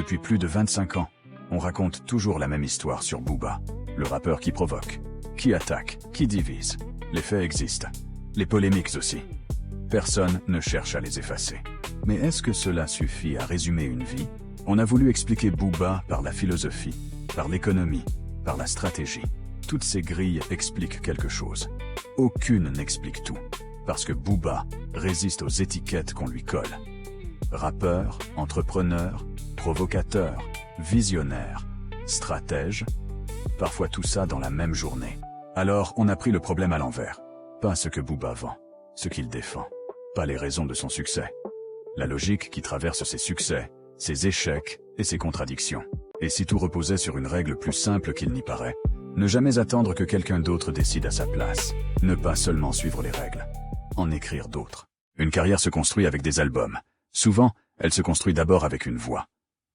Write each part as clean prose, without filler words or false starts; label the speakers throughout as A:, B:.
A: Depuis plus de 25 ans, on raconte toujours la même histoire sur Booba, le rappeur qui provoque, qui attaque, qui divise. Les faits existent, les polémiques aussi. Personne ne cherche à les effacer. Mais est-ce que cela suffit à résumer une vie? On a voulu expliquer Booba par la philosophie, par l'économie, par la stratégie. Toutes ces grilles expliquent quelque chose. Aucune n'explique tout, parce que Booba résiste aux étiquettes qu'on lui colle. Rappeur, entrepreneur, provocateur, visionnaire, stratège, parfois tout ça dans la même journée. Alors on a pris le problème à l'envers. Pas ce que Booba vend, ce qu'il défend. Pas les raisons de son succès. La logique qui traverse ses succès, ses échecs et ses contradictions. Et si tout reposait sur une règle plus simple qu'il n'y paraît, ne jamais attendre que quelqu'un d'autre décide à sa place. Ne pas seulement suivre les règles, en écrire d'autres. Une carrière se construit avec des albums. Souvent, elle se construit d'abord avec une voix.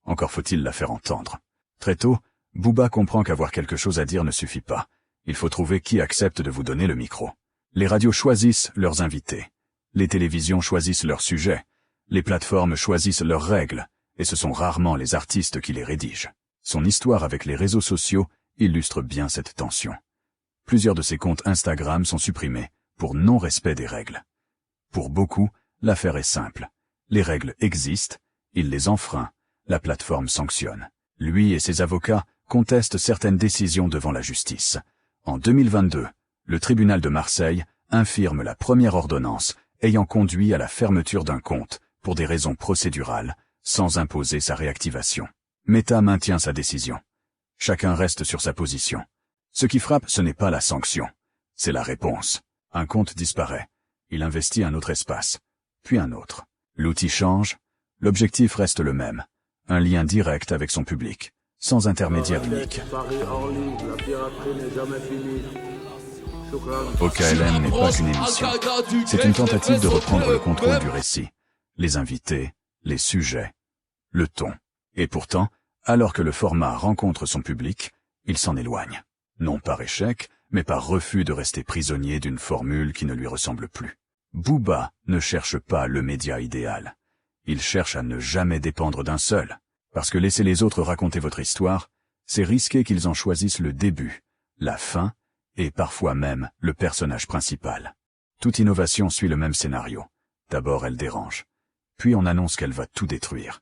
A: Encore faut-il la faire entendre. Très tôt, Booba comprend qu'avoir quelque chose à dire ne suffit pas. Il faut trouver qui accepte de vous donner le micro. Les radios choisissent leurs invités. Les télévisions choisissent leurs sujets. Les plateformes choisissent leurs règles. Et ce sont rarement les artistes qui les rédigent. Son histoire avec les réseaux sociaux illustre bien cette tension. Plusieurs de ses comptes Instagram sont supprimés pour non-respect des règles. Pour beaucoup, l'affaire est simple. Les règles existent, il les enfreint, la plateforme sanctionne. Lui et ses avocats contestent certaines décisions devant la justice. En 2022, le tribunal de Marseille infirme la première ordonnance ayant conduit à la fermeture d'un compte pour des raisons procédurales, sans imposer sa réactivation. Meta maintient sa décision. Chacun reste sur sa position. Ce qui frappe, ce n'est pas la sanction, c'est la réponse. Un compte disparaît. Il investit un autre espace, puis un autre. L'outil change, l'objectif reste le même. Un lien direct avec son public, sans intermédiaire unique. OKLM n'est pas qu'une émission. C'est une tentative de reprendre le contrôle du récit. Les invités, les sujets, le ton. Et pourtant, alors que le format rencontre son public, il s'en éloigne. Non par échec, mais par refus de rester prisonnier d'une formule qui ne lui ressemble plus. Booba ne cherche pas le média idéal. Il cherche à ne jamais dépendre d'un seul. Parce que laisser les autres raconter votre histoire, c'est risquer qu'ils en choisissent le début, la fin, et parfois même le personnage principal. Toute innovation suit le même scénario. D'abord elle dérange. Puis on annonce qu'elle va tout détruire.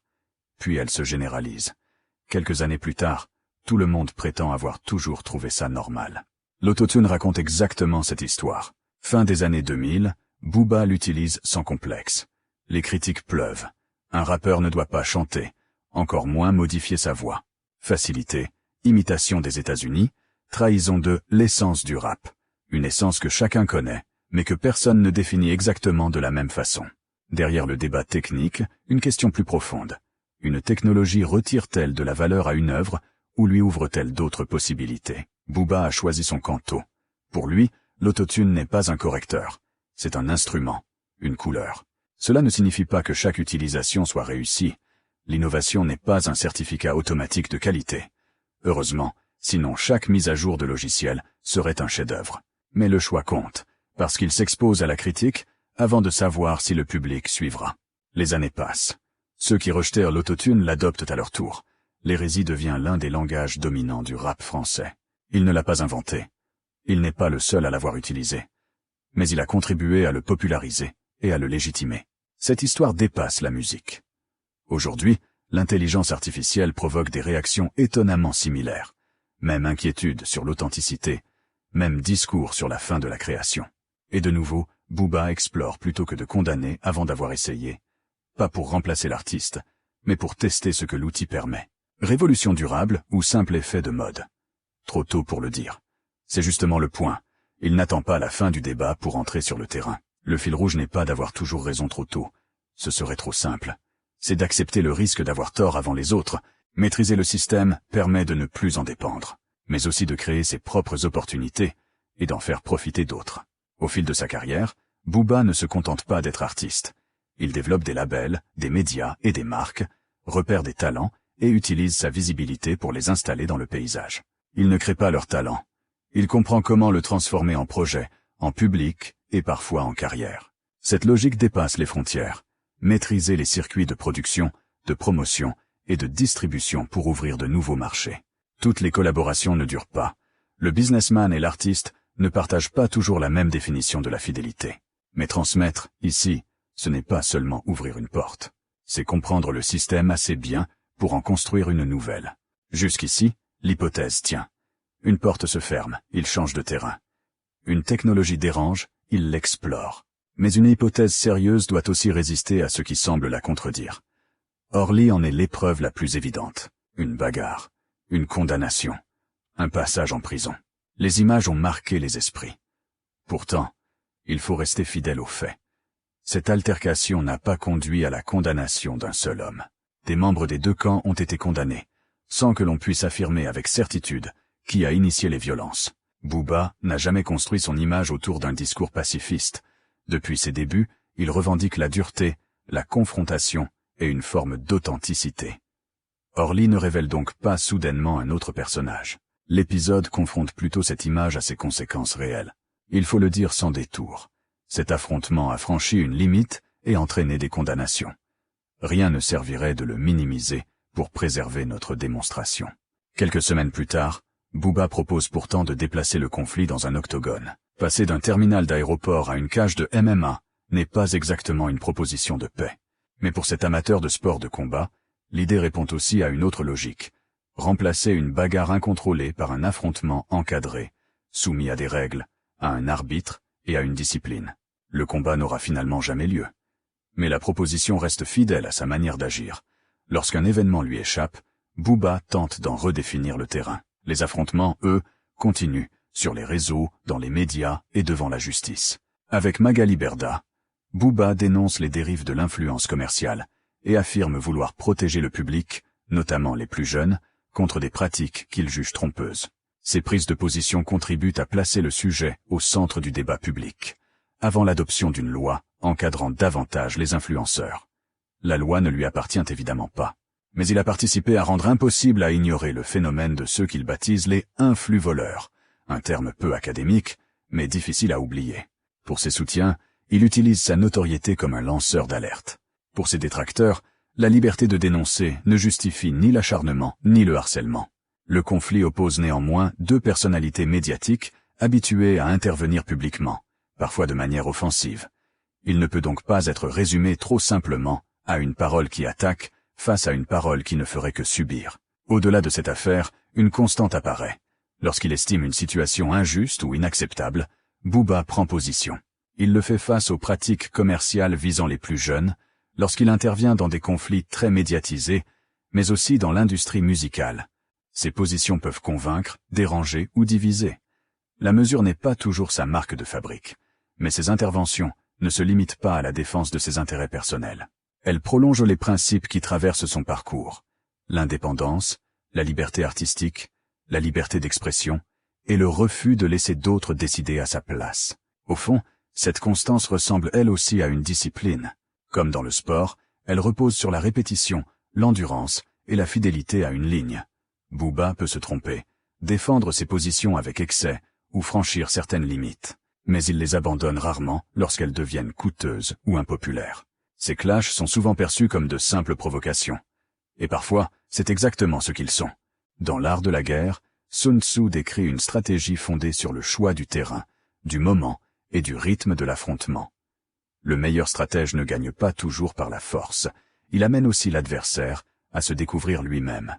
A: Puis elle se généralise. Quelques années plus tard, tout le monde prétend avoir toujours trouvé ça normal. L'autotune raconte exactement cette histoire. Fin des années 2000, Booba l'utilise sans complexe. Les critiques pleuvent. Un rappeur ne doit pas chanter, encore moins modifier sa voix. Facilité, imitation des États-Unis, trahison de l'essence du rap. Une essence que chacun connaît, mais que personne ne définit exactement de la même façon. Derrière le débat technique, une question plus profonde. Une technologie retire-t-elle de la valeur à une œuvre ou lui ouvre-t-elle d'autres possibilités? Booba a choisi son camp tôt. Pour lui, l'autotune n'est pas un correcteur. C'est un instrument, une couleur. Cela ne signifie pas que chaque utilisation soit réussie. L'innovation n'est pas un certificat automatique de qualité. Heureusement, sinon chaque mise à jour de logiciel serait un chef-d'œuvre. Mais le choix compte, parce qu'il s'expose à la critique avant de savoir si le public suivra. Les années passent. Ceux qui rejetèrent l'autotune l'adoptent à leur tour. L'hérésie devient l'un des langages dominants du rap français. Il ne l'a pas inventé. Il n'est pas le seul à l'avoir utilisé. Mais il a contribué à le populariser et à le légitimer. Cette histoire dépasse la musique. Aujourd'hui, l'intelligence artificielle provoque des réactions étonnamment similaires. Même inquiétude sur l'authenticité, même discours sur la fin de la création. Et de nouveau, Booba explore plutôt que de condamner avant d'avoir essayé. Pas pour remplacer l'artiste, mais pour tester ce que l'outil permet. Révolution durable ou simple effet de mode? Trop tôt pour le dire. C'est justement le point. Il n'attend pas la fin du débat pour entrer sur le terrain. Le fil rouge n'est pas d'avoir toujours raison trop tôt. Ce serait trop simple. C'est d'accepter le risque d'avoir tort avant les autres. Maîtriser le système permet de ne plus en dépendre, mais aussi de créer ses propres opportunités et d'en faire profiter d'autres. Au fil de sa carrière, Booba ne se contente pas d'être artiste. Il développe des labels, des médias et des marques, repère des talents et utilise sa visibilité pour les installer dans le paysage. Il ne crée pas leur talent. Il comprend comment le transformer en projet, en public et parfois en carrière. Cette logique dépasse les frontières. Maîtriser les circuits de production, de promotion et de distribution pour ouvrir de nouveaux marchés. Toutes les collaborations ne durent pas. Le businessman et l'artiste ne partagent pas toujours la même définition de la fidélité. Mais transmettre, ici, ce n'est pas seulement ouvrir une porte. C'est comprendre le système assez bien pour en construire une nouvelle. Jusqu'ici, l'hypothèse tient. Une porte se ferme, il change de terrain. Une technologie dérange, il l'explore. Mais une hypothèse sérieuse doit aussi résister à ce qui semble la contredire. Orly en est l'épreuve la plus évidente. Une bagarre, une condamnation, un passage en prison. Les images ont marqué les esprits. Pourtant, il faut rester fidèle aux faits. Cette altercation n'a pas conduit à la condamnation d'un seul homme. Des membres des deux camps ont été condamnés, sans que l'on puisse affirmer avec certitude qui a initié les violences. Booba n'a jamais construit son image autour d'un discours pacifiste. Depuis ses débuts, il revendique la dureté, la confrontation et une forme d'authenticité. Orly ne révèle donc pas soudainement un autre personnage. L'épisode confronte plutôt cette image à ses conséquences réelles. Il faut le dire sans détour. Cet affrontement a franchi une limite et entraîné des condamnations. Rien ne servirait de le minimiser pour préserver notre démonstration. Quelques semaines plus tard, Booba propose pourtant de déplacer le conflit dans un octogone. Passer d'un terminal d'aéroport à une cage de MMA n'est pas exactement une proposition de paix. Mais pour cet amateur de sport de combat, l'idée répond aussi à une autre logique. Remplacer une bagarre incontrôlée par un affrontement encadré, soumis à des règles, à un arbitre et à une discipline. Le combat n'aura finalement jamais lieu. Mais la proposition reste fidèle à sa manière d'agir. Lorsqu'un événement lui échappe, Booba tente d'en redéfinir le terrain. Les affrontements, eux, continuent, sur les réseaux, dans les médias et devant la justice. Avec Magali Berda, Booba dénonce les dérives de l'influence commerciale et affirme vouloir protéger le public, notamment les plus jeunes, contre des pratiques qu'il juge trompeuses. Ces prises de position contribuent à placer le sujet au centre du débat public, avant l'adoption d'une loi encadrant davantage les influenceurs. La loi ne lui appartient évidemment pas, mais il a participé à rendre impossible à ignorer le phénomène de ceux qu'il baptise les influ-voleurs, un terme peu académique, mais difficile à oublier. Pour ses soutiens, il utilise sa notoriété comme un lanceur d'alerte. Pour ses détracteurs, la liberté de dénoncer ne justifie ni l'acharnement ni le harcèlement. Le conflit oppose néanmoins deux personnalités médiatiques habituées à intervenir publiquement, parfois de manière offensive. Il ne peut donc pas être résumé trop simplement à une parole qui attaque face à une parole qui ne ferait que subir. Au-delà de cette affaire, une constante apparaît. Lorsqu'il estime une situation injuste ou inacceptable, Booba prend position. Il le fait face aux pratiques commerciales visant les plus jeunes, lorsqu'il intervient dans des conflits très médiatisés, mais aussi dans l'industrie musicale. Ses positions peuvent convaincre, déranger ou diviser. La mesure n'est pas toujours sa marque de fabrique, mais ses interventions ne se limitent pas à la défense de ses intérêts personnels. Elles prolongent les principes qui traversent son parcours: l'indépendance, la liberté artistique, la liberté d'expression et le refus de laisser d'autres décider à sa place. Au fond, cette constance ressemble elle aussi à une discipline. Comme dans le sport, elle repose sur la répétition, l'endurance et la fidélité à une ligne. Booba peut se tromper, défendre ses positions avec excès ou franchir certaines limites, mais il les abandonne rarement lorsqu'elles deviennent coûteuses ou impopulaires. Ces clashs sont souvent perçus comme de simples provocations. Et parfois, c'est exactement ce qu'ils sont. Dans l'art de la guerre, Sun Tzu décrit une stratégie fondée sur le choix du terrain, du moment et du rythme de l'affrontement. Le meilleur stratège ne gagne pas toujours par la force, il amène aussi l'adversaire à se découvrir lui-même.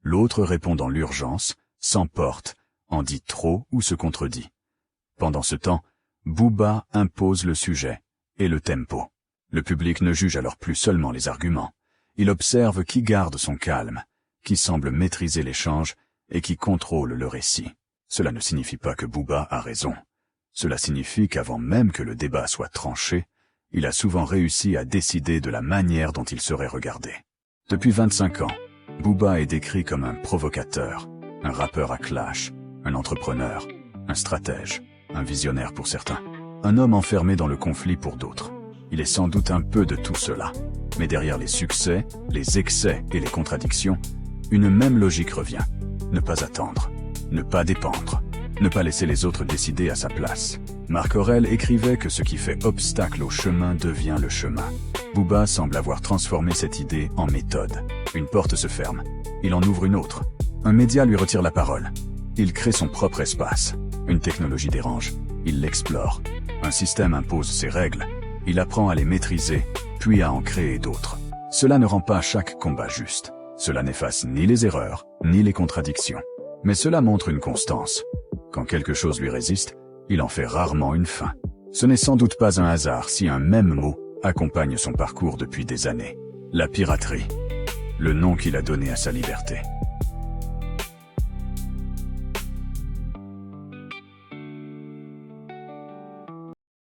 A: L'autre répond dans l'urgence, s'emporte, en dit trop ou se contredit. Pendant ce temps, Booba impose le sujet et le tempo. Le public ne juge alors plus seulement les arguments. Il observe qui garde son calme, qui semble maîtriser l'échange et qui contrôle le récit. Cela ne signifie pas que Booba a raison. Cela signifie qu'avant même que le débat soit tranché, il a souvent réussi à décider de la manière dont il serait regardé. Depuis 25 ans, Booba est décrit comme un provocateur, un rappeur à clash, un entrepreneur, un stratège, un visionnaire pour certains, un homme enfermé dans le conflit pour d'autres. Il est sans doute un peu de tout cela. Mais derrière les succès, les excès et les contradictions, une même logique revient. Ne pas attendre, ne pas dépendre, ne pas laisser les autres décider à sa place. Marc Aurèle écrivait que ce qui fait obstacle au chemin devient le chemin. Booba semble avoir transformé cette idée en méthode. Une porte se ferme. Il en ouvre une autre. Un média lui retire la parole. Il crée son propre espace. Une technologie dérange. Il l'explore. Un système impose ses règles. Il apprend à les maîtriser, puis à en créer d'autres. Cela ne rend pas chaque combat juste. Cela n'efface ni les erreurs, ni les contradictions. Mais cela montre une constance. Quand quelque chose lui résiste, il en fait rarement une fin. Ce n'est sans doute pas un hasard si un même mot accompagne son parcours depuis des années. La piraterie. Le nom qu'il a donné à sa liberté.